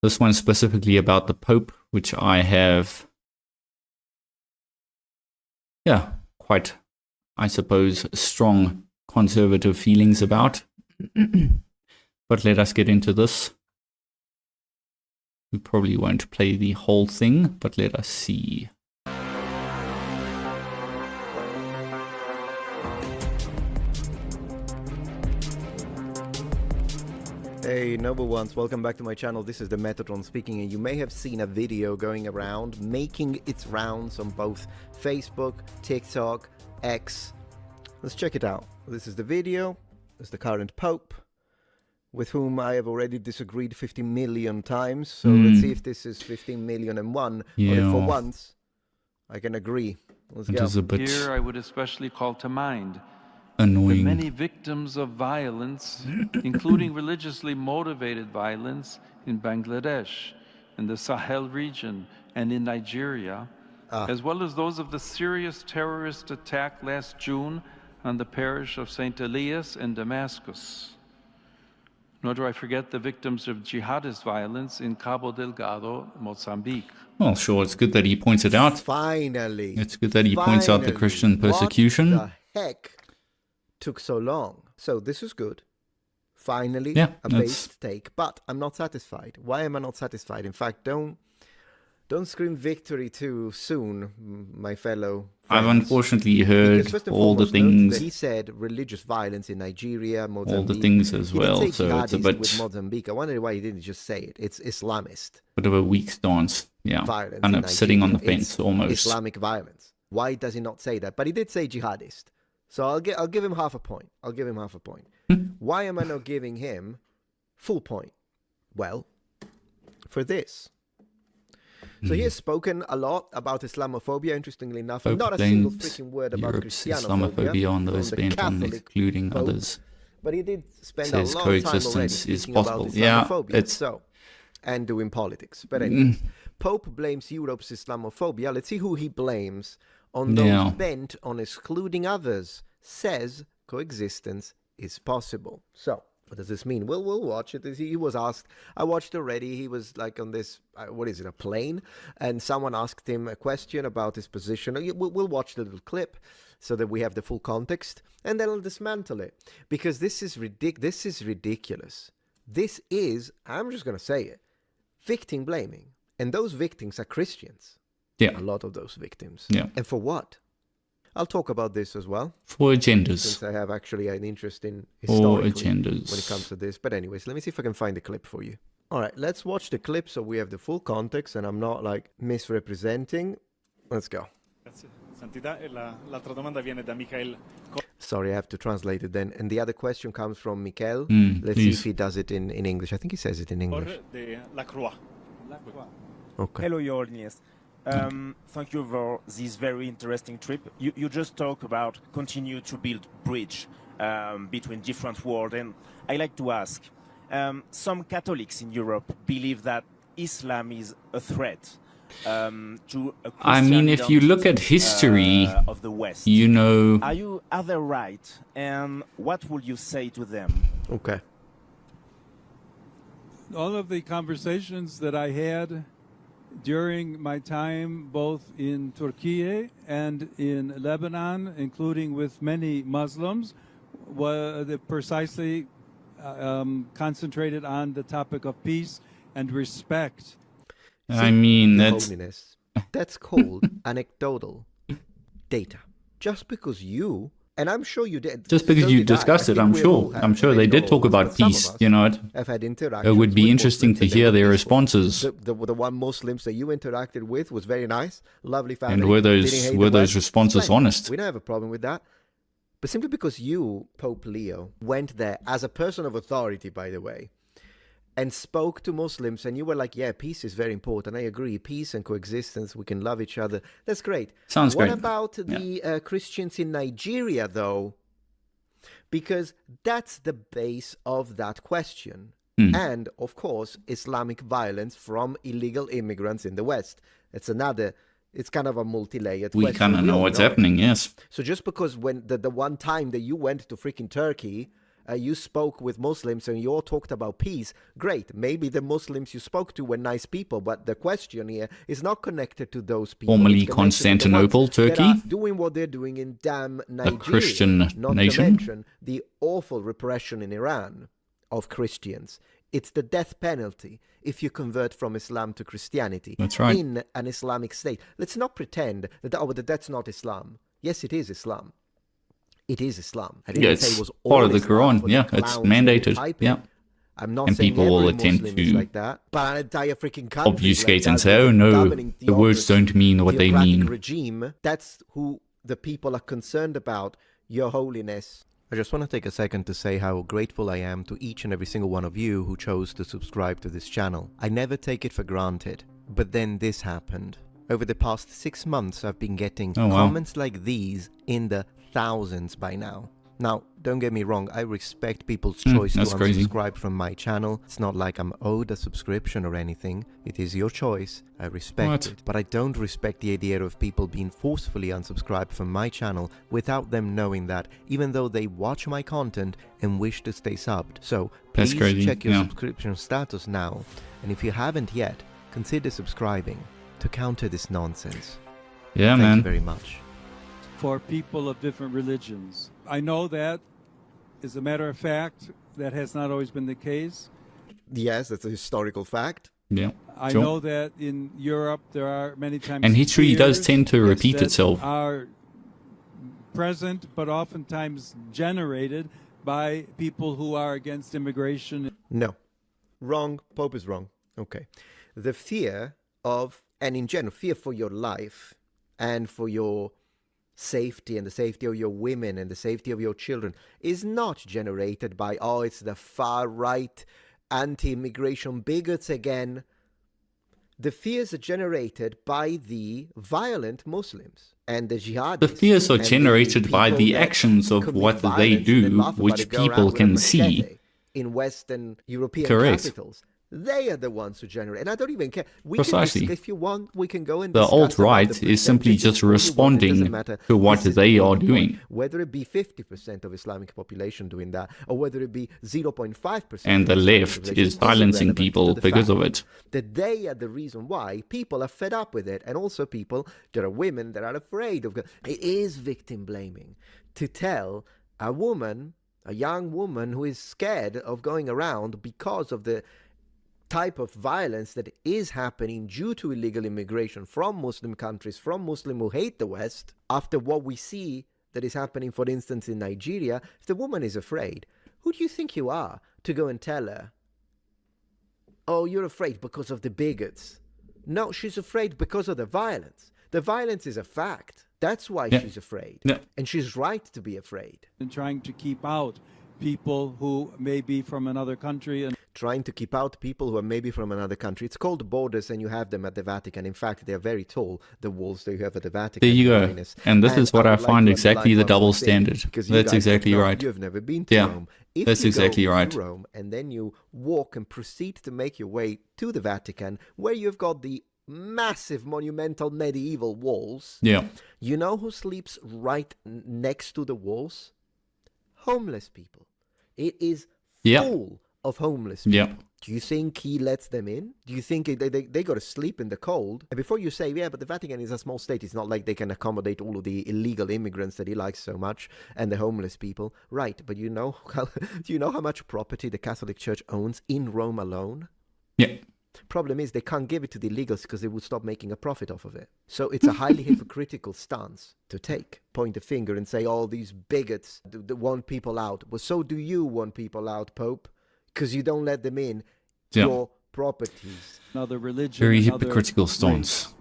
This one's specifically about the Pope, which I have, quite, I suppose, strong conservative feelings about. But let us get into this. We probably won't play the whole thing, but let us see. Hey noble ones, welcome back to my channel. This is the Metatron speaking, and you may have seen a video going around making its rounds on both Facebook, TikTok, X. Let's check it out. This is the video. It's the current Pope, with whom I have already disagreed 50 million times. So let's see if this is 15 million and one, or if for once I can agree. Let's go. Is a bit Here I would especially call to mind annoying. the many victims of violence, including religiously motivated violence in Bangladesh, in the Sahel region, and in Nigeria, as well as those of the serious terrorist attack last June on the parish of St. Elias in Damascus. Nor do I forget the victims of jihadist violence in Cabo Delgado, Mozambique. Well, sure, it's good that he points it out. Finally. It's good that he points out the Christian persecution. What the heck took so long? So this is good. Finally, a based take. But I'm not satisfied. Why am I not satisfied? In fact, don't scream victory too soon, my fellow friends. I've unfortunately heard all the things. He said religious violence in Nigeria, Mozambique. All the things as well. He didn't say so it's a bit with Mozambique. I wonder why he didn't just say it. It's Islamist. Bit of a weak stance. Yeah. Violence kind of sitting on the fence almost. Islamic violence. Why does he not say that? But he did say jihadist. So I'll give him half a point. I'll give him half a point. Why am I not giving him full point? Well, for this. So he has spoken a lot about Islamophobia, interestingly enough, and not a single freaking word about Islamophobia on those bent on excluding others. But he did spend a long time already speaking about Islamophobia, and doing politics. But anyway, Pope blames Europe's Islamophobia. Let's see who he blames on those bent on excluding others. Says coexistence is possible. So what does this mean? Well, we'll watch it. He was asked, I watched already, he was like on this, what is it, a plane? And someone asked him a question about his position. We'll watch the little clip so that we have the full context, and then I'll dismantle it. Because this is ridiculous. This is, I'm just going to say it, victim blaming. And those victims are Christians. Yeah. A lot of those victims. Yeah. And for what? I'll talk about this as well. For agendas. Since I have actually an interest in historically agendas when it comes to this. But anyways, let me see if I can find the clip for you. All right, let's watch the clip so we have the full context and I'm not like misrepresenting. Let's go. Sorry, I have to translate it then. And the other question comes from Michael. Let's see if he does it in English. I think he says it in English. Okay. Hello, Your Holiness. Thank you for this very interesting trip. You just talk about continue to build bridge between different worlds, and I like to ask, some Catholics in Europe believe that Islam is a threat to a Christian I mean, if you look at history of the West, you know... Are they right? And what would you say to them? Okay. All of the conversations that I had during my time both in Turkey and in Lebanon, including with many Muslims, were precisely concentrated on the topic of peace and respect. I mean, that's called anecdotal data. Just because you, and I'm sure you did. Just because you discussed it, I'm sure they did talk about peace, you know. It would be interesting to hear their responses. The one Muslims that you interacted with was very nice, lovely family. And were those responses honest? We don't have a problem with that. But simply because you, Pope Leo, went there as a person of authority, by the way, and spoke to Muslims, and you were like, yeah, peace is very important. I agree. Peace and coexistence. We can love each other. That's great. Sounds great. What about the Christians in Nigeria, though? Because that's the base of that question. And, of course, Islamic violence from illegal immigrants in the West. It's kind of a multi-layered question. We kind of know what's happening, yes. So just because when the one time that you went to freaking Turkey you spoke with Muslims and you all talked about peace. Great. Maybe the Muslims you spoke to were nice people, but the question here is not connected to those people. Formerly Constantinople, Turkey. Doing what they're doing in damn Nigeria. A Christian not nation. to mention the awful repression in Iran of Christians. It's the death penalty if you convert from Islam to Christianity. That's right. In an Islamic state. Let's not pretend that that's not Islam. Yes, it is Islam. It is Islam. I didn't say it was all part of the Islam Quran. Yeah, it's mandated. Yeah. I'm not and saying people will every attempt Muslim to is like that, but an entire freaking country obfuscate like and say, oh no, the words don't mean what they mean. Regime, that's who the people are concerned about, Your Holiness. I just want to take a second to say how grateful I am to each and every single one of you who chose to subscribe to this channel. I never take it for granted, but then this happened. Over the past 6 months, I've been getting comments like these in the thousands by now. Now, don't get me wrong, I respect people's choice to unsubscribe from my channel. It's not like I'm owed a subscription or anything. It is your choice. I respect it. But I don't respect the idea of people being forcefully unsubscribed from my channel without them knowing that, even though they watch my content and wish to stay subbed. So please check your subscription status now. And if you haven't yet, consider subscribing to counter this nonsense. Yeah, Thank you very much. For people of different religions. I know that, as a matter of fact, that has not always been the case. Yes, that's a historical fact. Yeah, I know that in Europe there are many times, and history does tend to repeat itself. Are present, but oftentimes generated by people who are against immigration. No, wrong. Pope is wrong. Okay, the fear of, and in general, fear for your life and for your safety and the safety of your women and the safety of your children is not generated by, oh, it's the far-right anti-immigration bigots again. The fears are generated by the violent Muslims and the jihadis. The fears are generated by the actions of what they do, which people can see. In Western European capitals. They are the ones who generate, and I don't even care. Precisely. If you want, we can go and the alt-right is simply just responding to what they are doing. Whether it be 50% of Islamic population doing that, or whether it be 0.5%. And the left is silencing people because of it. That they are the reason why people are fed up with it, and also people, there are women that are afraid of it. It is victim blaming to tell a woman, a young woman who is scared of going around because of the type of violence that is happening due to illegal immigration from Muslim countries, from Muslims who hate the West, after what we see that is happening, for instance, in Nigeria. If the woman is afraid, who do you think you are to go and tell her, oh, you're afraid because of the bigots? No, she's afraid because of the violence. The violence is a fact. That's why she's afraid. And she's right to be afraid. And trying to keep out people who may be from another country. And trying to keep out people who are maybe from another country. It's called borders, and you have them at the Vatican. In fact, they're very tall, the walls that you have at the Vatican. There you go. And this is what I find exactly the double standard. That's exactly right. You've never been to Rome. If that's exactly right. To Rome, and then you walk and proceed to make your way to the Vatican, where you've got the massive monumental medieval walls. Yeah. You know who sleeps right next to the walls? Homeless people. It is full of homeless people. Yeah. Do you think he lets them in? Do you think they got to sleep in the cold? And before you say, but the Vatican is a small state, it's not like they can accommodate all of the illegal immigrants that he likes so much and the homeless people. Right, but do you know how much property the Catholic Church owns in Rome alone? Yeah. Problem is they can't give it to the illegals because they would stop making a profit off of it. So it's a highly hypocritical stance to take. Point a finger and say, oh, these bigots that want people out. Well, so do you want people out, Pope, because you don't let them in your properties. Another religion. Very hypocritical stance.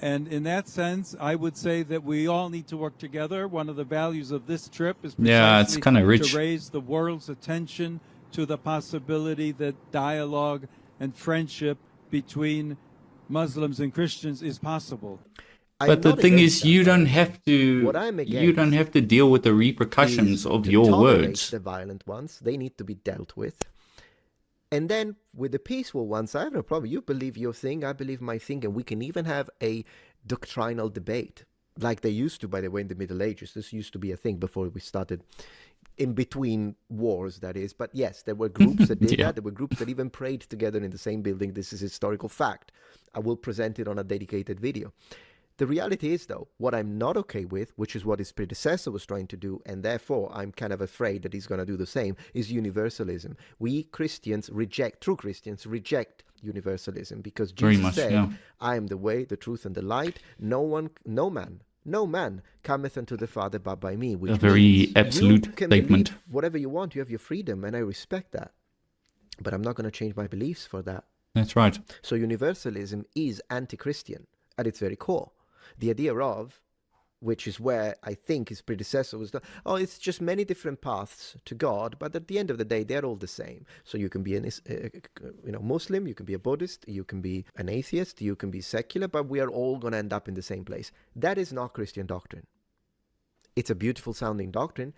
And in that sense, I would say that we all need to work together. One of the values of this trip is it's kind of rich to raise the world's attention to the possibility that dialogue and friendship between Muslims and Christians is possible. But the thing is, you don't have to deal with the repercussions of your words. The violent ones, they need to be dealt with. And then with the peaceful ones, I have no problem. You believe your thing, I believe my thing, and we can even have a doctrinal debate, like they used to, by the way, in the Middle Ages. This used to be a thing before we started in between wars, that is. But yes, there were groups that did Yeah. that. There were groups that even prayed together in the same building. This is historical fact. I will present it on a dedicated video. The reality is, though, what I'm not okay with, which is what his predecessor was trying to do, and therefore I'm kind of afraid that he's going to do the same, is universalism. We Christians reject, true Christians reject universalism, because Jesus said, I am the way, the truth, and the light. No man cometh unto the Father but by me. Which a very absolute statement. Whatever you want, you have your freedom, and I respect that. But I'm not going to change my beliefs for that. That's right. So universalism is anti-Christian at its very core. The idea of, which is where I think his predecessor was, it's just many different paths to God, but at the end of the day, they're all the same. So you can be Muslim, you can be a Buddhist, you can be an atheist, you can be secular, but we are all going to end up in the same place. That is not Christian doctrine. It's a beautiful sounding doctrine,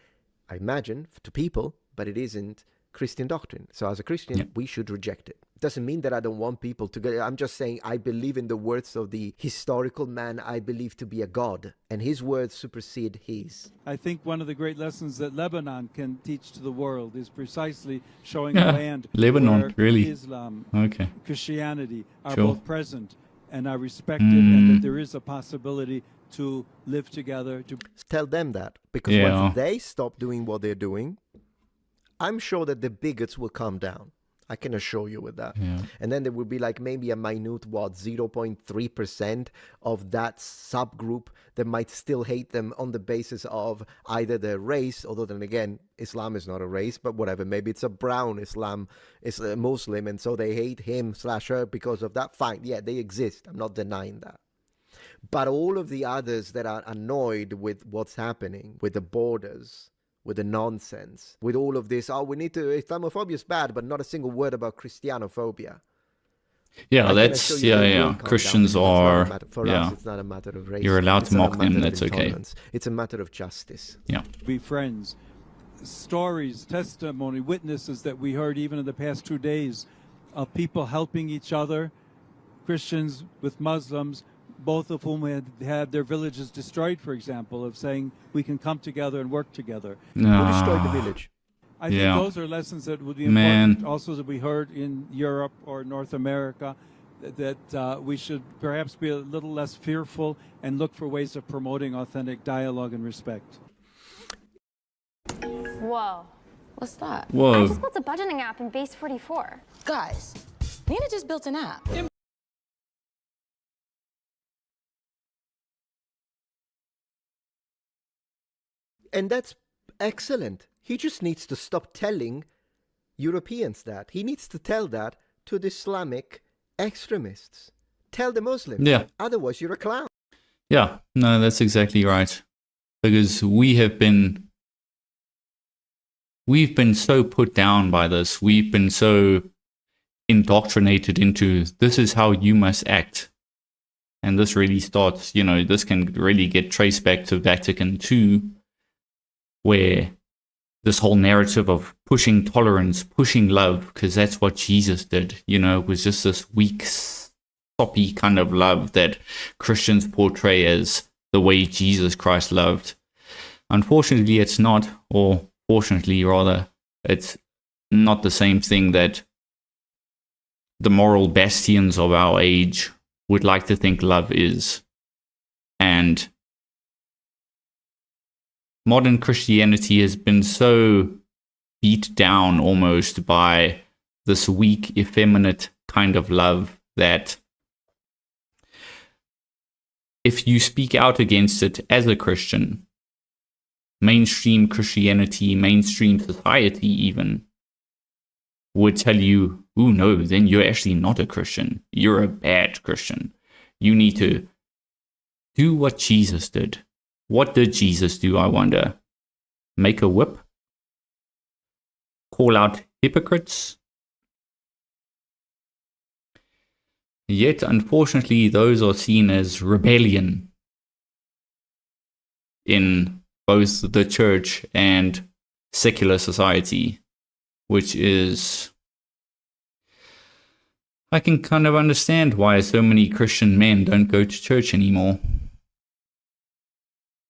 I imagine, to people, but it isn't Christian doctrine. So as a Christian, we should reject it. Doesn't mean that I don't want people to go. I'm just saying I believe in the words of the historical man I believe to be a god, and his words supersede his. I think one of the great lessons that Lebanon can teach to the world is precisely showing a land Lebanon, where really? Islam, Okay. Christianity are Sure. both present and are respected, and that there is a possibility to live together. To tell them that, because once they stop doing what they're doing, I'm sure that the bigots will calm down. I can assure you with that. Yeah. And then there will be like maybe a minute, 0.3% of that subgroup that might still hate them on the basis of either their race, although then again, Islam is not a race, but whatever. Maybe it's a brown Islam, is a Muslim, and so they hate him/her because of that. Fine, yeah, they exist. I'm not denying that. But all of the others that are annoyed with what's happening, with the borders, with the nonsense, with all of this, we need to, Islamophobia is bad, but not a single word about Christianophobia. Yeah, that's, Christians are, for us, it's not a matter of race. You're allowed to mock them, that's okay. It's a matter of justice. Yeah. Be friends. Stories, testimony, witnesses that we heard even in the past 2 days of people helping each other, Christians with Muslims, both of whom had their villages destroyed, for example, of saying we can come together and work together. Who destroyed the village? I think those are lessons that would be important also that we heard in Europe or North America, that we should perhaps be a little less fearful and look for ways of promoting authentic dialogue and respect. Whoa. What's that? Whoa. I just built a budgeting app in Base 44. Guys, Nina just built an app. And that's excellent. He just needs to stop telling Europeans that. He needs to tell that to the Islamic extremists. Tell the Muslims. Yeah. Otherwise, you're a clown. Yeah, no, that's exactly right. Because we've been so put down by this. We've been so indoctrinated into this is how you must act. And this really starts, this can really get traced back to Vatican II, where this whole narrative of pushing tolerance, pushing love, because that's what Jesus did, it was just this weak, soppy kind of love that Christians portray as the way Jesus Christ loved. Unfortunately, it's not, or fortunately rather, it's not the same thing that the moral bastions of our age would like to think love is. And modern Christianity has been so beat down almost by this weak, effeminate kind of love that if you speak out against it as a Christian, mainstream Christianity, mainstream society even, would tell you, oh no, then you're actually not a Christian. You're a bad Christian. You need to do what Jesus did. What did Jesus do, I wonder? Make a whip? Call out hypocrites? Yet, unfortunately, those are seen as rebellion in both the church and secular society, which is... I can kind of understand why so many Christian men don't go to church anymore.